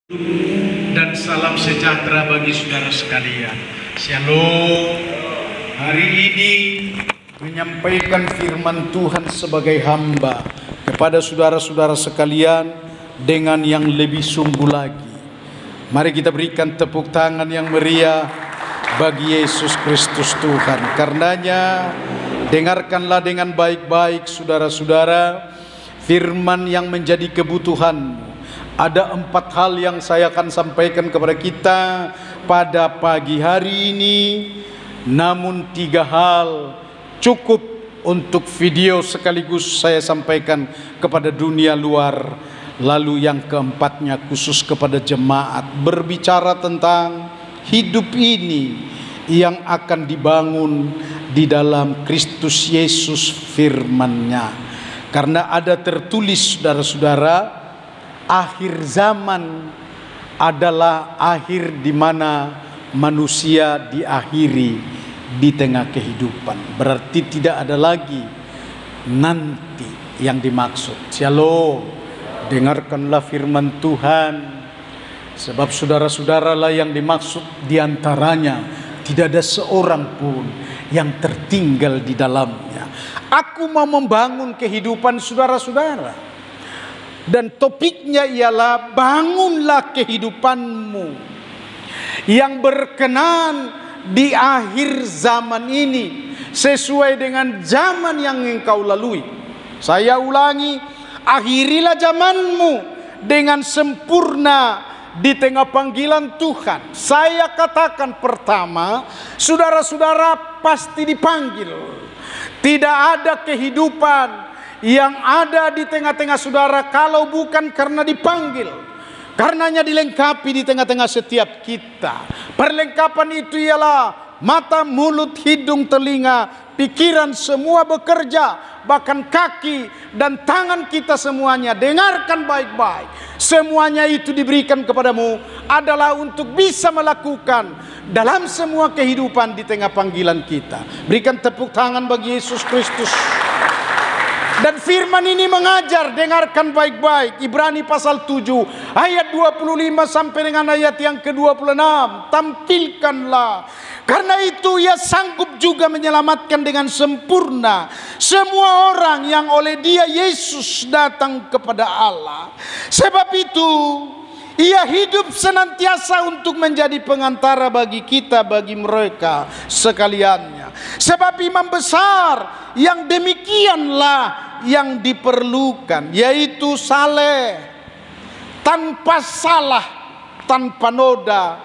Dan salam sejahtera bagi saudara sekalian. Shalom. Hari ini menyampaikan firman Tuhan sebagai hamba kepada saudara-saudara sekalian dengan yang lebih sungguh lagi. Mari kita berikan tepuk tangan yang meriah bagi Yesus Kristus Tuhan. Karenanya dengarkanlah dengan baik-baik saudara-saudara firman yang menjadi kebutuhanmu. Ada 4 hal yang saya akan sampaikan kepada kita pada pagi hari ini. Namun 3 hal cukup untuk video sekaligus saya sampaikan kepada dunia luar. Lalu yang keempatnya khusus kepada jemaat, berbicara tentang hidup ini yang akan dibangun di dalam Kristus Yesus firman-Nya. Karena ada tertulis saudara-saudara, akhir zaman adalah akhir di mana manusia diakhiri di tengah kehidupan. Berarti tidak ada lagi nanti yang dimaksud. Shalom. Dengarkanlah firman Tuhan, sebab saudara-saudara lah yang dimaksud, diantaranya tidak ada seorang pun yang tertinggal di dalamnya. Aku mau membangun kehidupan saudara-saudara. Dan topiknya ialah bangunlah kehidupanmu yang berkenan di akhir zaman ini sesuai dengan zaman yang engkau lalui. Saya ulangi, akhirilah zamanmu dengan sempurna di tengah panggilan Tuhan. Saya katakan pertama, saudara-saudara pasti dipanggil. Tidak ada kehidupan yang ada di tengah-tengah saudara kalau bukan karena dipanggil. Karenanya dilengkapi di tengah-tengah setiap kita. Perlengkapan itu ialah mata, mulut, hidung, telinga, pikiran semua bekerja, bahkan kaki dan tangan kita semuanya. Dengarkan baik-baik. Semuanya itu diberikan kepadamu adalah untuk bisa melakukan dalam semua kehidupan di tengah panggilan kita. Berikan tepuk tangan bagi Yesus Kristus. Dan firman ini mengajar, dengarkan baik-baik. Ibrani pasal 7 ayat 25 sampai dengan ayat yang ke-26. Tampilkanlah. Karena itu ia sanggup juga menyelamatkan dengan sempurna semua orang yang oleh Dia Yesus datang kepada Allah. Sebab itu ia hidup senantiasa untuk menjadi pengantara bagi kita, bagi mereka sekaliannya. Sebab imam besar yang demikianlah yang diperlukan, yaitu saleh, tanpa salah, tanpa noda,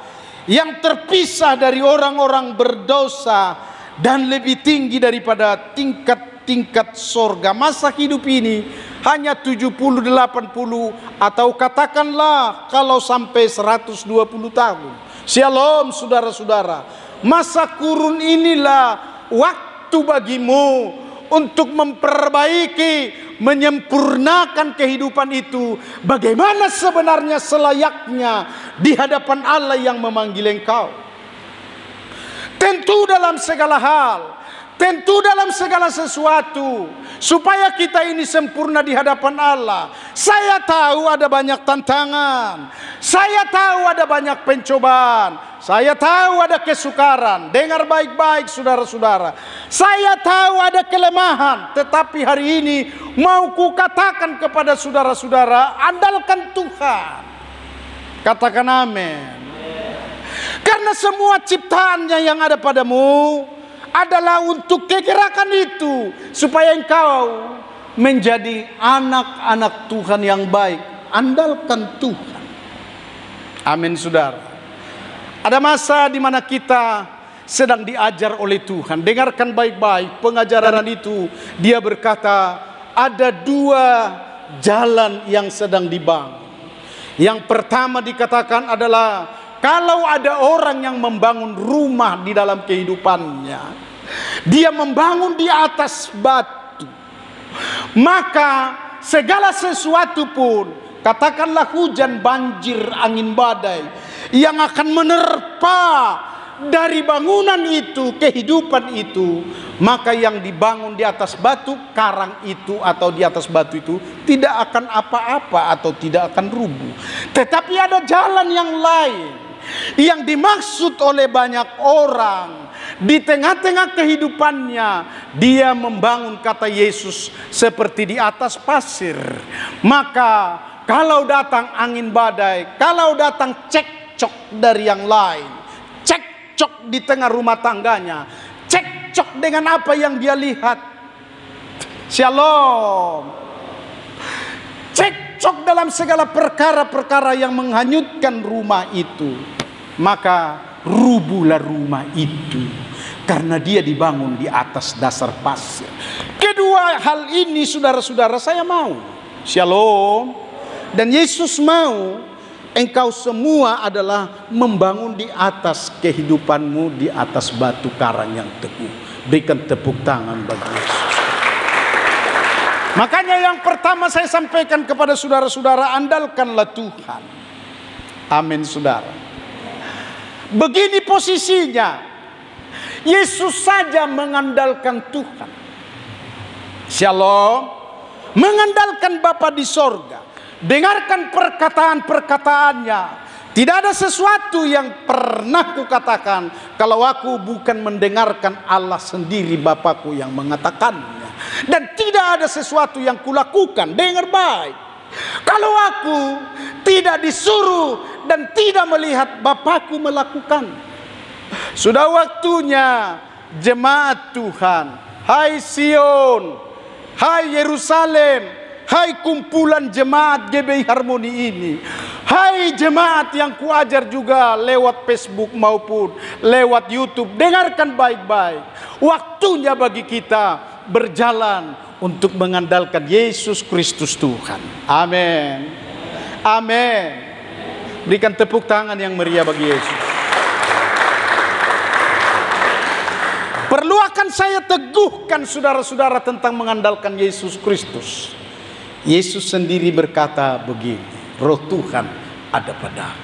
yang terpisah dari orang-orang berdosa dan lebih tinggi daripada tingkat-tingkat sorga. Masa hidup ini hanya 70, 80 atau katakanlah kalau sampai 120 tahun. Shalom saudara-saudara. Masa kurun inilah waktu bagimu untuk memperbaiki, menyempurnakan kehidupan itu. Bagaimana sebenarnya selayaknya di hadapan Allah yang memanggil engkau. Tentu dalam segala hal, tentu dalam segala sesuatu, supaya kita ini sempurna di hadapan Allah. Saya tahu ada banyak tantangan, saya tahu ada banyak pencobaan, saya tahu ada kesukaran. Dengar baik-baik saudara-saudara, saya tahu ada kelemahan. Tetapi hari ini mau ku katakan kepada saudara-saudara, andalkan Tuhan. Katakan amin. Karena semua ciptaannya yang ada padamu adalah untuk kegerakan itu, supaya engkau menjadi anak-anak Tuhan yang baik. Andalkan Tuhan. Amin saudara. Ada masa di mana kita sedang diajar oleh Tuhan. Dengarkan baik-baik pengajaran itu. Dia berkata ada 2 jalan yang sedang dibangun. Yang pertama dikatakan adalah kalau ada orang yang membangun rumah di dalam kehidupannya, dia membangun di atas batu, maka segala sesuatu pun, katakanlah hujan, banjir, angin badai, yang akan menerpa dari bangunan itu, kehidupan itu, maka yang dibangun di atas batu, karang itu atau di atas batu itu tidak akan apa-apa atau tidak akan rubuh. Tetapi ada jalan yang lain yang dimaksud oleh banyak orang. Di tengah-tengah kehidupannya dia membangun, kata Yesus, seperti di atas pasir. Maka kalau datang angin badai, kalau datang cekcok dari yang lain, cekcok di tengah rumah tangganya, cekcok dengan apa yang dia lihat, shalom, cekcok dalam segala perkara-perkara yang menghanyutkan rumah itu, maka rubuhlah rumah itu, karena dia dibangun di atas dasar pasir. Kedua hal ini, saudara-saudara, saya mau, shalom, dan Yesus mau engkau semua adalah membangun di atas kehidupanmu, di atas batu karang yang teguh. Berikan tepuk tangan bagi Yesus. Makanya yang pertama saya sampaikan kepada saudara-saudara, andalkanlah Tuhan. Amin, saudara. Begini posisinya, Yesus saja mengandalkan Tuhan. Shalom. Mengandalkan Bapa di sorga. Dengarkan perkataan-perkataannya. Tidak ada sesuatu yang pernah kukatakan kalau aku bukan mendengarkan Allah sendiri, Bapakku yang mengatakannya. Dan tidak ada sesuatu yang kulakukan, dengar baik, kalau aku tidak disuruh dan tidak melihat Bapakku melakukan. Sudah waktunya jemaat Tuhan, hai Sion, hai Yerusalem, hai kumpulan jemaat GBI Harmoni ini, hai jemaat yang kuajar juga lewat Facebook maupun lewat YouTube, dengarkan baik-baik. Waktunya bagi kita berjalan untuk mengandalkan Yesus Kristus Tuhan. Amin. Amin. Berikan tepuk tangan yang meriah bagi Yesus. Perlu akan saya teguhkan saudara-saudara tentang mengandalkan Yesus Kristus. Yesus sendiri berkata begini, Roh Tuhan ada padaku.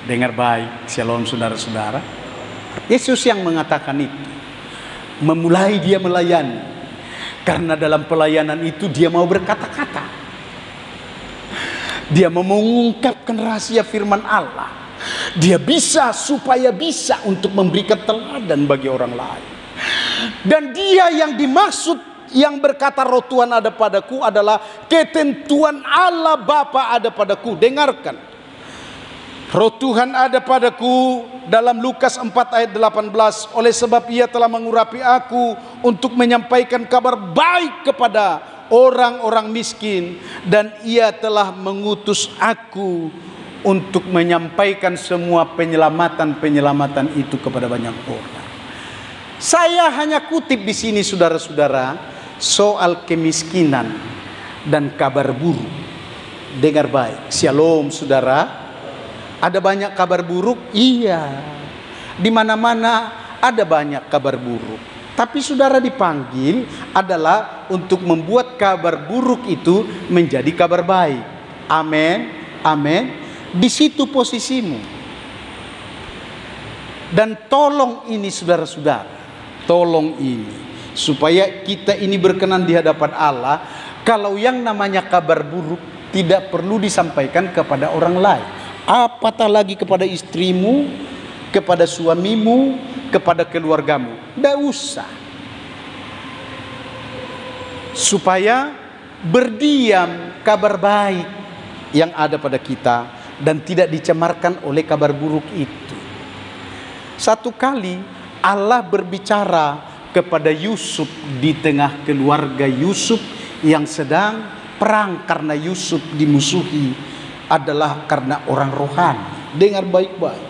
Dengar baik, shalom saudara-saudara. Yesus yang mengatakan itu. Memulai dia melayani. Karena dalam pelayanan itu dia mau berkata-kata. Dia mau mengungkapkan rahasia firman Allah. Dia bisa supaya bisa untuk memberikan teladan bagi orang lain. Dan dia yang dimaksud yang berkata Roh Tuhan ada padaku adalah ketentuan Allah Bapa ada padaku. Dengarkan. Roh Tuhan ada padaku dalam Lukas 4 ayat 18. Oleh sebab ia telah mengurapi aku untuk menyampaikan kabar baik kepada orang-orang miskin. Dan ia telah mengutus aku untuk menyampaikan semua penyelamatan-penyelamatan itu kepada banyak orang. Saya hanya kutip di sini saudara-saudara soal kemiskinan dan kabar buruk. Dengar baik, shalom saudara. Ada banyak kabar buruk? Iya. Di mana-mana ada banyak kabar buruk. Tapi saudara dipanggil adalah untuk membuat kabar buruk itu menjadi kabar baik. Amin. Amin. Di situ posisimu. Dan tolong ini saudara-saudara. Tolong ini. Supaya kita ini berkenan di hadapan Allah. Kalau yang namanya kabar buruk tidak perlu disampaikan kepada orang lain. Apatah lagi kepada istrimu, kepada suamimu, kepada keluargamu. Tidak usah. Supaya berdiam kabar baik yang ada pada kita dan tidak dicemarkan oleh kabar buruk itu. Satu kali Allah berbicara kepada Yusuf di tengah keluarga Yusuf yang sedang perang karena Yusuf dimusuhi adalah karena orang rohani. Dengar baik-baik.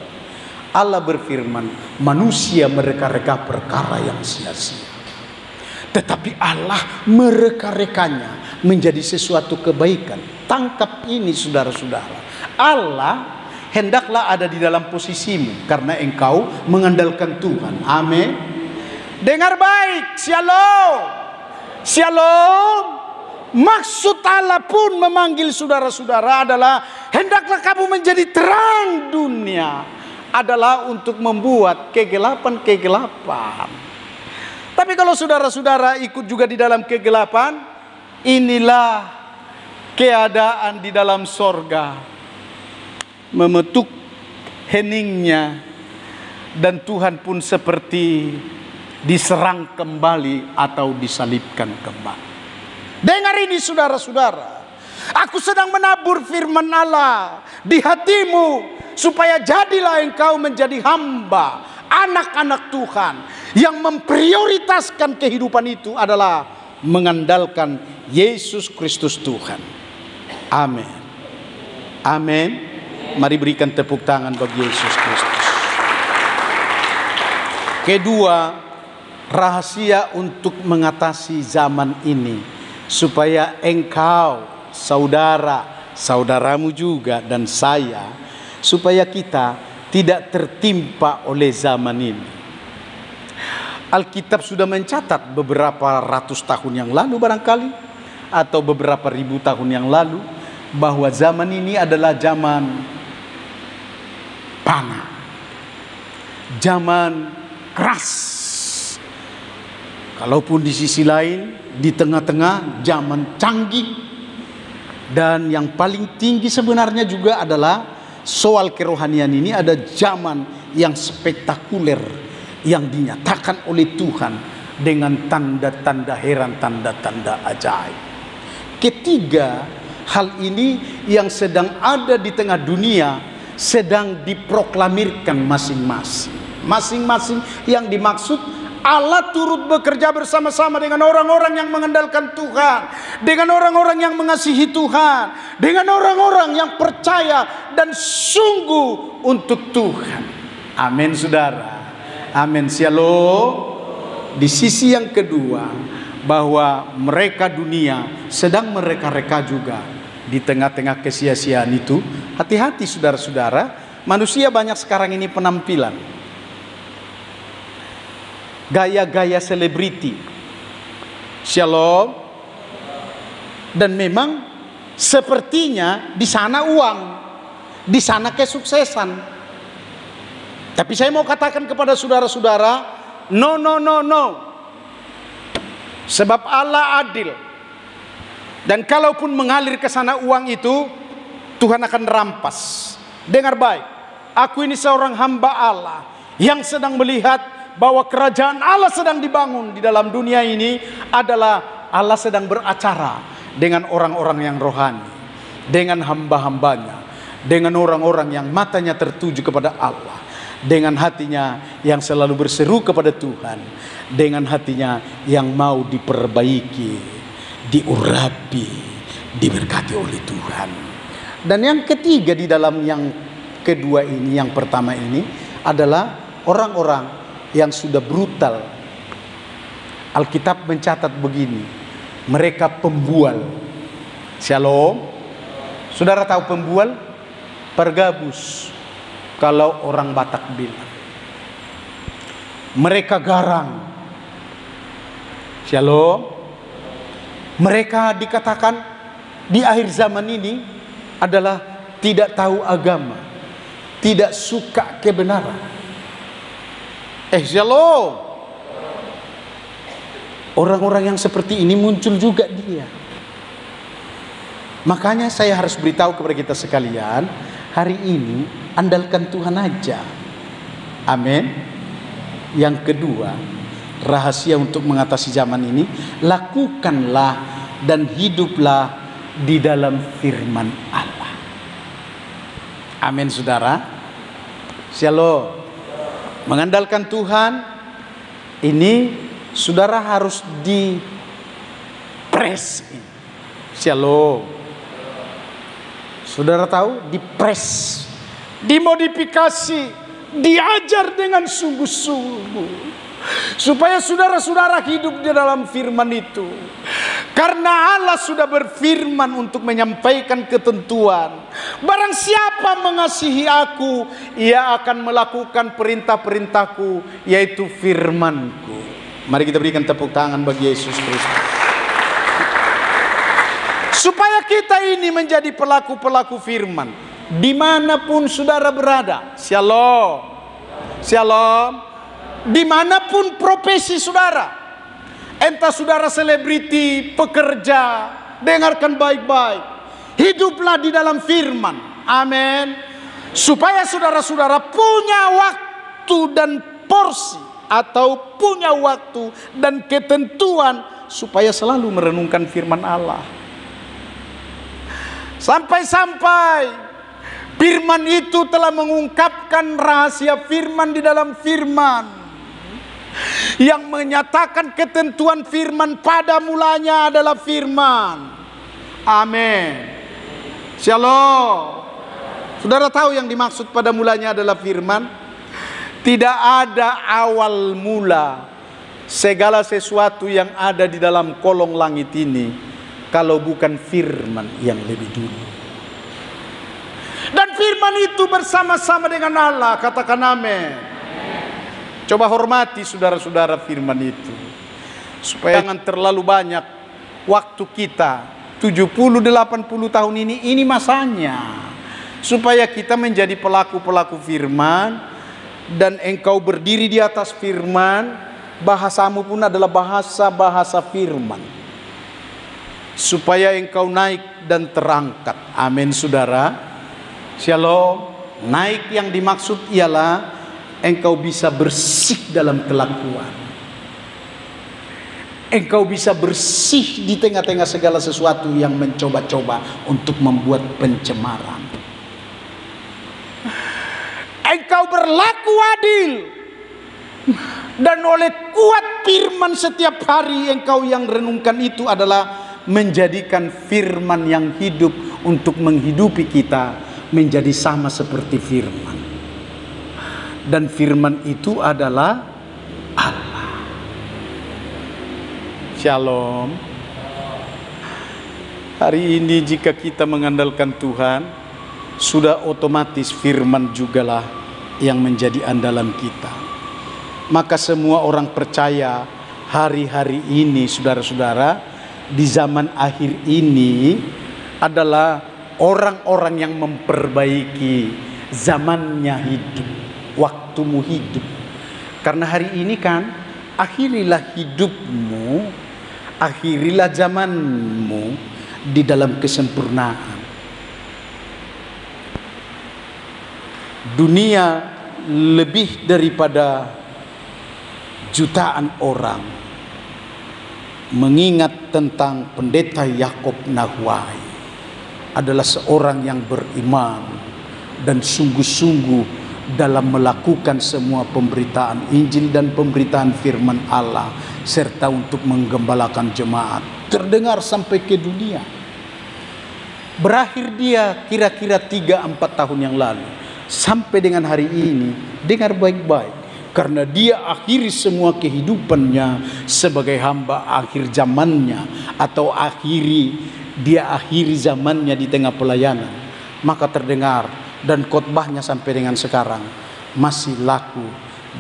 Allah berfirman, manusia mereka-reka perkara yang sia-sia. Tetapi Allah mereka-rekanya menjadi sesuatu kebaikan. Tangkap ini saudara-saudara. Allah hendaklah ada di dalam posisimu karena engkau mengandalkan Tuhan. Amin. Dengar baik, shalom. Shalom. Maksud Allah pun memanggil saudara-saudara adalah hendaklah kamu menjadi terang dunia, adalah untuk membuat kegelapan-kegelapan. Tapi kalau saudara-saudara ikut juga di dalam kegelapan, inilah keadaan di dalam sorga. Memetuk heningnya, dan Tuhan pun seperti diserang kembali atau disalibkan kembali. Dengar ini saudara-saudara. Aku sedang menabur firman Allah di hatimu, supaya jadilah engkau menjadi hamba, anak-anak Tuhan, yang memprioritaskan kehidupan itu adalah mengandalkan Yesus Kristus Tuhan. Amin. Amin. Mari berikan tepuk tangan bagi Yesus Kristus. Kedua, rahasia untuk mengatasi zaman ini, supaya engkau, saudara, saudaramu juga, dan saya, supaya kita tidak tertimpa oleh zaman ini. Alkitab sudah mencatat beberapa ratus tahun yang lalu barangkali, atau beberapa ribu tahun yang lalu, bahwa zaman ini adalah zaman panah, zaman keras. Kalaupun di sisi lain, di tengah-tengah zaman canggih. Dan yang paling tinggi sebenarnya juga adalah soal kerohanian ini, ada zaman yang spektakuler yang dinyatakan oleh Tuhan dengan tanda-tanda heran, tanda-tanda ajaib. Ketiga, hal ini yang sedang ada di tengah dunia sedang diproklamirkan masing-masing. Masing-masing yang dimaksud, Allah turut bekerja bersama-sama dengan orang-orang yang mengandalkan Tuhan, dengan orang-orang yang mengasihi Tuhan, dengan orang-orang yang percaya dan sungguh untuk Tuhan. Amin saudara. Amin. Shalom. Di sisi yang kedua, bahwa mereka dunia sedang mereka-reka juga di tengah-tengah kesia-siaan itu. Hati-hati saudara-saudara, manusia banyak sekarang ini penampilan, gaya-gaya selebriti. Shalom. Dan memang sepertinya di sana uang, di sana kesuksesan. Tapi saya mau katakan kepada saudara-saudara, no. Sebab Allah adil. Dan kalaupun mengalir ke sana uang itu, Tuhan akan rampas. Dengar baik, aku ini seorang hamba Allah yang sedang melihat bahwa kerajaan Allah sedang dibangun di dalam dunia ini, adalah Allah sedang beracara dengan orang-orang yang rohani, dengan hamba-hambanya, dengan orang-orang yang matanya tertuju kepada Allah, dengan hatinya yang selalu berseru kepada Tuhan, dengan hatinya yang mau diperbaiki, diurapi, diberkati oleh Tuhan. Dan yang ketiga di dalam yang kedua ini, yang pertama ini adalah orang-orang yang sudah brutal. Alkitab mencatat begini, mereka pembual. Shalom. Saudara tahu pembual? Pergabus, kalau orang Batak bilang. Mereka garang. Shalom. Mereka dikatakan di akhir zaman ini adalah tidak tahu agama, tidak suka kebenaran. Shalom. Orang-orang yang seperti ini muncul juga dia. Makanya saya harus beritahu kepada kita sekalian, hari ini andalkan Tuhan aja. Amin. Yang kedua, rahasia untuk mengatasi zaman ini, lakukanlah dan hiduplah di dalam firman Allah. Amin saudara. Shalom. Mengandalkan Tuhan ini, saudara harus dipres. Shalom. Saudara tahu, dipres, dimodifikasi, diajar dengan sungguh-sungguh, supaya saudara-saudara hidup di dalam firman itu. Karena Allah sudah berfirman untuk menyampaikan ketentuan. Barang siapa mengasihi aku, ia akan melakukan perintah-perintahku, yaitu firmanku. Mari kita berikan tepuk tangan bagi Yesus Kristus. Supaya kita ini menjadi pelaku-pelaku firman, dimanapun saudara berada. Shalom. Shalom. Dimanapun profesi saudara, Entah saudara selebriti, pekerja, dengarkan baik-baik. Hiduplah di dalam firman. Amin. Supaya saudara-saudara punya waktu dan porsi, atau punya waktu dan ketentuan supaya selalu merenungkan firman Allah. Sampai-sampai firman itu telah mengungkapkan rahasia firman di dalam firman, yang menyatakan ketentuan firman pada mulanya adalah firman. Amin. Shalom. Saudara tahu yang dimaksud pada mulanya adalah firman? Tidak ada awal mula segala sesuatu yang ada di dalam kolong langit ini kalau bukan firman yang lebih dulu. Dan firman itu bersama-sama dengan Allah. Katakan amin. Coba hormati saudara-saudara firman itu, supaya jangan terlalu banyak waktu kita 70-80 tahun ini masanya, supaya kita menjadi pelaku-pelaku firman. Dan engkau berdiri di atas firman, bahasamu pun adalah bahasa-bahasa firman, supaya engkau naik dan terangkat. Amin saudara. Shalom. Naik yang dimaksud ialah engkau bisa bersih dalam kelakuan. Engkau bisa bersih di tengah-tengah segala sesuatu yang mencoba-coba untuk membuat pencemaran. Engkau berlaku adil, dan oleh kuat firman setiap hari engkau yang renungkan itu adalah menjadikan firman yang hidup untuk menghidupi kita menjadi sama seperti firman. Dan firman itu adalah Allah. Shalom. Hari ini jika kita mengandalkan Tuhan, sudah otomatis firman jugalah yang menjadi andalan kita. Maka semua orang percaya hari-hari ini, saudara-saudara, di zaman akhir ini adalah orang-orang yang memperbaiki zamannya hidup, waktumu hidup. Karena hari ini kan, akhirilah hidupmu, akhirilah zamanmu di dalam kesempurnaan. Dunia lebih daripada jutaan orang mengingat tentang pendeta Yakob Nahwai, adalah seorang yang beriman dan sungguh-sungguh dalam melakukan semua pemberitaan Injil dan pemberitaan firman Allah, serta untuk menggembalakan jemaat, terdengar sampai ke dunia. Berakhir dia kira-kira 3-4 tahun yang lalu. Sampai dengan hari ini, dengar baik-baik, karena dia akhiri semua kehidupannya sebagai hamba akhir zamannya, atau dia akhiri zamannya di tengah pelayanan, maka terdengar, dan khotbahnya sampai dengan sekarang masih laku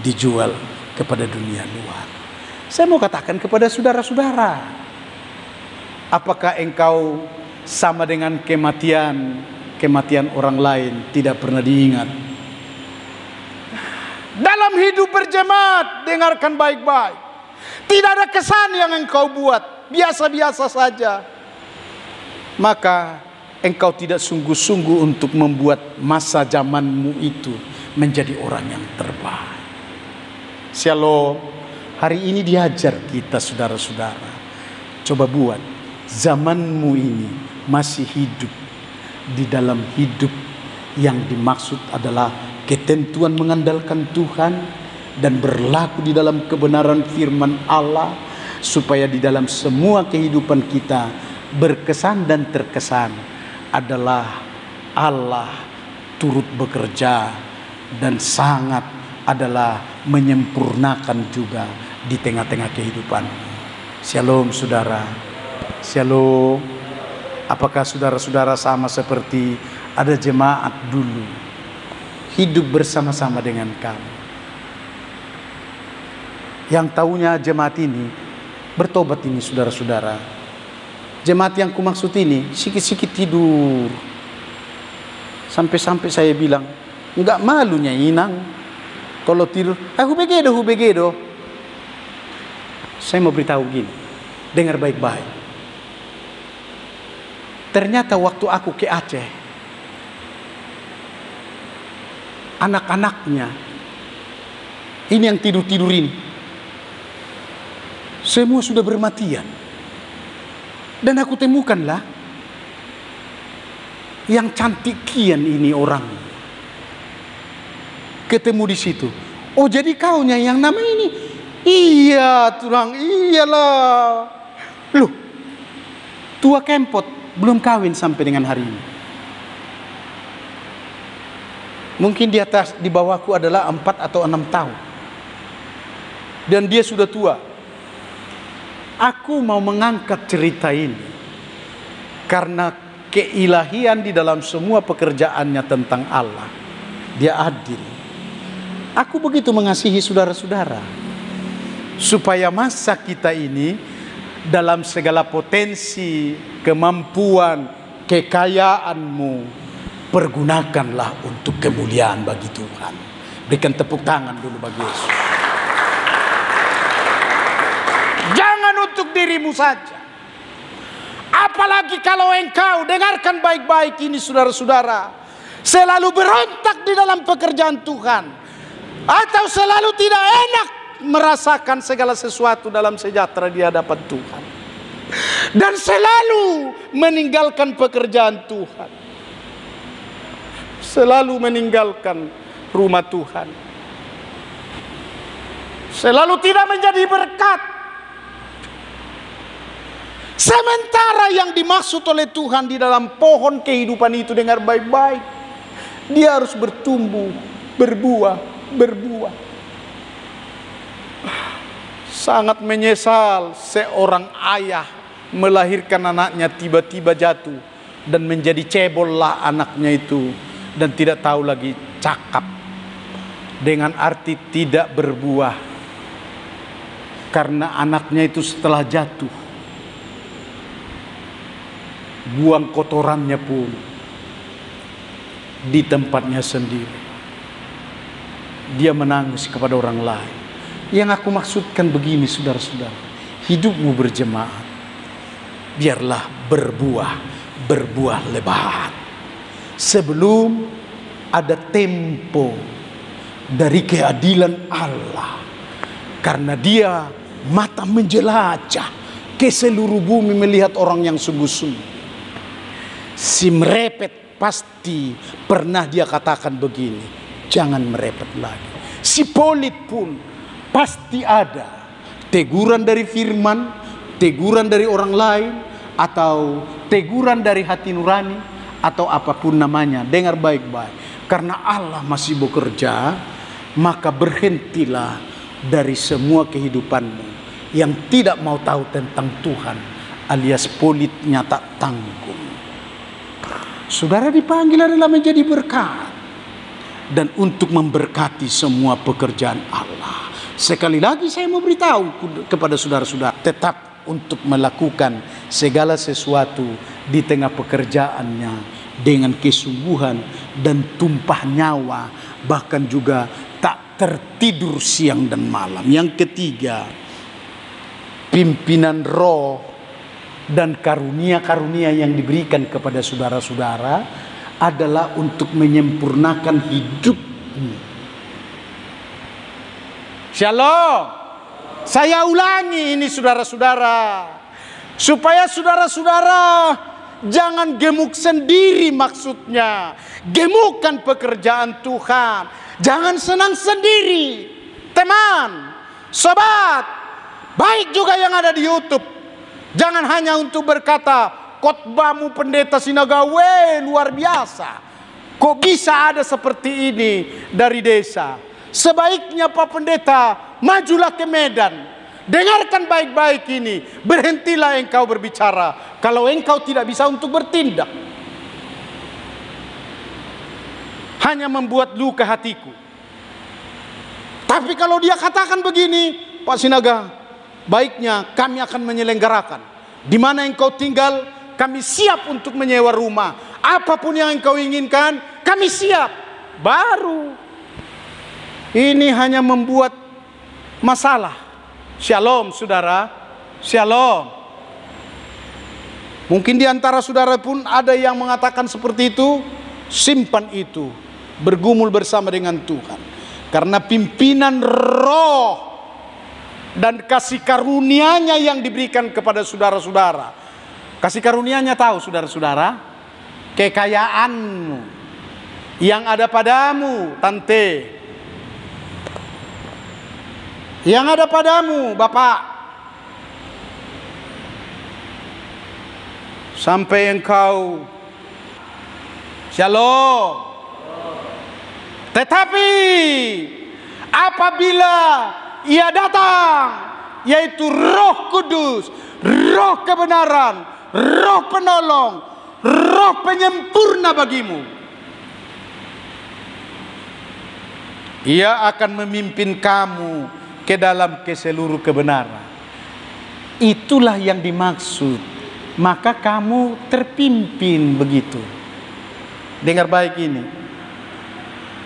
dijual kepada dunia luar. Saya mau katakan kepada saudara-saudara, apakah engkau sama dengan kematian orang lain, tidak pernah diingat? Dalam hidup berjemaat, dengarkan baik-baik, tidak ada kesan yang engkau buat, biasa-biasa saja, maka engkau tidak sungguh-sungguh untuk membuat masa zamanmu itu menjadi orang yang terbaik. Shalom. Hari ini diajar kita, saudara-saudara, coba buat zamanmu ini masih hidup di dalam hidup yang dimaksud adalah ketentuan mengandalkan Tuhan dan berlaku di dalam kebenaran firman Allah, supaya di dalam semua kehidupan kita berkesan dan terkesan adalah Allah turut bekerja dan sangat adalah menyempurnakan juga di tengah-tengah kehidupan. Shalom saudara. Shalom. Apakah saudara-saudara sama seperti ada jemaat dulu, hidup bersama-sama dengan kamu, yang tahunya jemaat ini bertobat ini, saudara-saudara. Jemaat yang kumaksud ini sikit-sikit tidur, sampai-sampai saya bilang, enggak malunya inang kalau tidur, hubegedo. Saya mau beritahu gini, dengar baik-baik. Ternyata waktu aku ke Aceh, anak-anaknya, ini yang tidur-tidurin, semua sudah bermatian. Dan aku temukanlah, yang cantik kian ini orang. Ketemu di situ. Oh, jadi kaunya yang nama ini? Iya, turang, iyalah. Loh, tua kempot, belum kawin sampai dengan hari ini. Mungkin di atas, di bawahku adalah 4 atau 6 tahun. Dan dia sudah tua. Aku mau mengangkat cerita ini karena keilahian di dalam semua pekerjaannya tentang Allah. Dia adil. Aku begitu mengasihi saudara-saudara, supaya masa kita ini dalam segala potensi, kemampuan, kekayaanmu, pergunakanlah untuk kemuliaan bagi Tuhan. Berikan tepuk tangan dulu bagi Yesus. Jangan untuk dirimu saja. Apalagi kalau engkau, dengarkan baik-baik ini saudara-saudara, selalu berontak di dalam pekerjaan Tuhan, atau selalu tidak enak merasakan segala sesuatu dalam sejahtera di hadapan Tuhan, dan selalu meninggalkan pekerjaan Tuhan, selalu meninggalkan rumah Tuhan, selalu tidak menjadi berkat. Sementara yang dimaksud oleh Tuhan di dalam pohon kehidupan itu, dengar baik-baik, dia harus bertumbuh, berbuah. Sangat menyesal seorang ayah melahirkan anaknya tiba-tiba jatuh dan menjadi cebol lah anaknya itu, dan tidak tahu lagi cakap, dengan arti tidak berbuah, karena anaknya itu setelah jatuh buang kotorannya pun di tempatnya sendiri. Dia menangis kepada orang lain. Yang aku maksudkan begini saudara-saudara, hidupmu berjemaat, biarlah berbuah lebat sebelum ada tempo dari keadilan Allah. Karena dia mata menjelajah ke seluruh bumi melihat orang yang sungguh-sungguh. Si merepet pasti pernah dia katakan begini, jangan merepet lagi. Si polit pun pasti ada teguran dari firman, teguran dari orang lain, atau teguran dari hati nurani, atau apapun namanya. Dengar baik-baik, karena Allah masih bekerja, maka berhentilah dari semua kehidupanmu yang tidak mau tahu tentang Tuhan, alias politnya tak tanggung. Saudara dipanggil adalah menjadi berkat dan untuk memberkati semua pekerjaan Allah. Sekali lagi saya mau beritahu kepada saudara-saudara, tetap untuk melakukan segala sesuatu di tengah pekerjaannya dengan kesungguhan dan tumpah nyawa, bahkan juga tak tertidur siang dan malam. Yang ketiga, pimpinan roh dan karunia-karunia yang diberikan kepada saudara-saudara adalah untuk menyempurnakan hidupmu. Shalom. Saya ulangi ini saudara-saudara, supaya saudara-saudara jangan gemuk sendiri, maksudnya gemukkan pekerjaan Tuhan. Jangan senang sendiri. Teman, sobat, baik juga yang ada di YouTube, jangan hanya untuk berkata, khotbahmu pendeta Sinagawe luar biasa. Kok bisa ada seperti ini dari desa? Sebaiknya Pak Pendeta majulah ke Medan. Dengarkan baik-baik ini. Berhentilah engkau berbicara kalau engkau tidak bisa untuk bertindak. Hanya membuat luka hatiku. Tapi kalau dia katakan begini, Pak Sinaga, baiknya kami akan menyelenggarakan. Di mana engkau tinggal, kami siap untuk menyewa rumah. Apapun yang engkau inginkan, kami siap. Baru. Ini hanya membuat masalah. Shalom saudara, shalom. Mungkin di antara saudara pun ada yang mengatakan seperti itu. Simpan itu, bergumul bersama dengan Tuhan. Karena pimpinan roh dan kasih karunia-Nya yang diberikan kepada saudara-saudara. Kasih karunia-Nya tahu saudara-saudara? Kekayaanmu yang ada padamu, tante, yang ada padamu, bapak, sampai engkau shalom. Tetapi apabila Ia datang, yaitu Roh Kudus, Roh kebenaran, Roh penolong, Roh penyempurna bagimu, Ia akan memimpin kamu ke dalam seluruh kebenaran. Itulah yang dimaksud. Maka kamu terpimpin begitu. Dengar baik ini.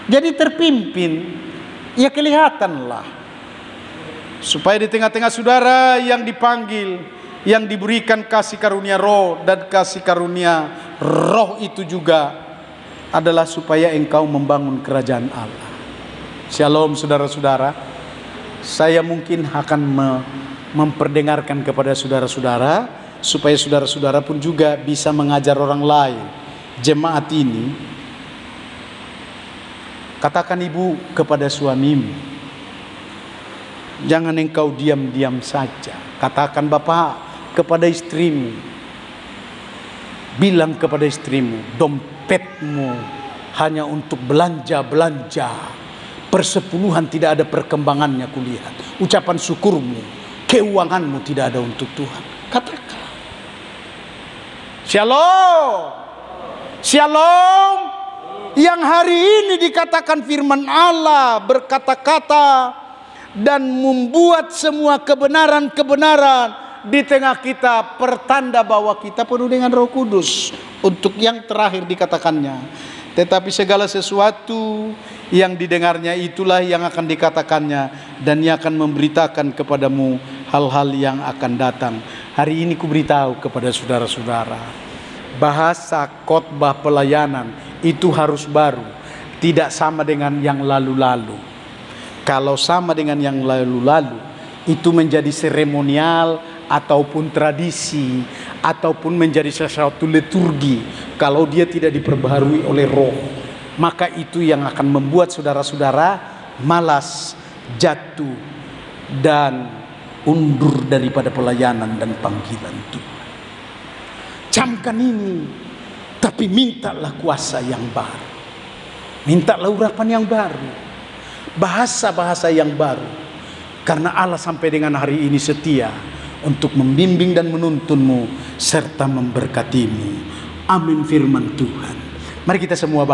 Jadi terpimpin, ya kelihatanlah. Supaya di tengah-tengah saudara yang dipanggil, yang diberikan kasih karunia roh dan kasih karunia roh itu juga adalah supaya engkau membangun kerajaan Allah. Shalom saudara-saudara. Saya mungkin akan memperdengarkan kepada saudara-saudara supaya saudara-saudara pun juga bisa mengajar orang lain. Jemaat ini, katakan ibu kepada suamimu, jangan engkau diam-diam saja. Katakan bapak kepada istrimu, bilang kepada istrimu, dompetmu hanya untuk belanja-belanja, persepuluhan tidak ada perkembangannya kulihat. Ucapan syukurmu, keuanganmu tidak ada untuk Tuhan. Katakan shalom, shalom. Yang hari ini dikatakan firman Allah berkata-kata dan membuat semua kebenaran-kebenaran di tengah kita, pertanda bahwa kita penuh dengan Roh Kudus. Untuk yang terakhir dikatakannya, tetapi segala sesuatu yang didengarnya itulah yang akan dikatakannya, dan Ia akan memberitakan kepadamu hal-hal yang akan datang. Hari ini ku beritahu kepada saudara-saudara, bahasa khotbah pelayanan itu harus baru, tidak sama dengan yang lalu-lalu. Kalau sama dengan yang lalu-lalu, itu menjadi seremonial ataupun tradisi ataupun menjadi sesuatu liturgi. Kalau dia tidak diperbaharui oleh roh, maka itu yang akan membuat saudara-saudara malas, jatuh, dan undur daripada pelayanan dan panggilan Tuhan. Camkan ini, tapi mintalah kuasa yang baru, mintalah urapan yang baru, bahasa-bahasa yang baru, karena Allah sampai dengan hari ini setia untuk membimbing dan menuntunmu serta memberkatimu. Amin firman Tuhan. Mari kita semua bangkit.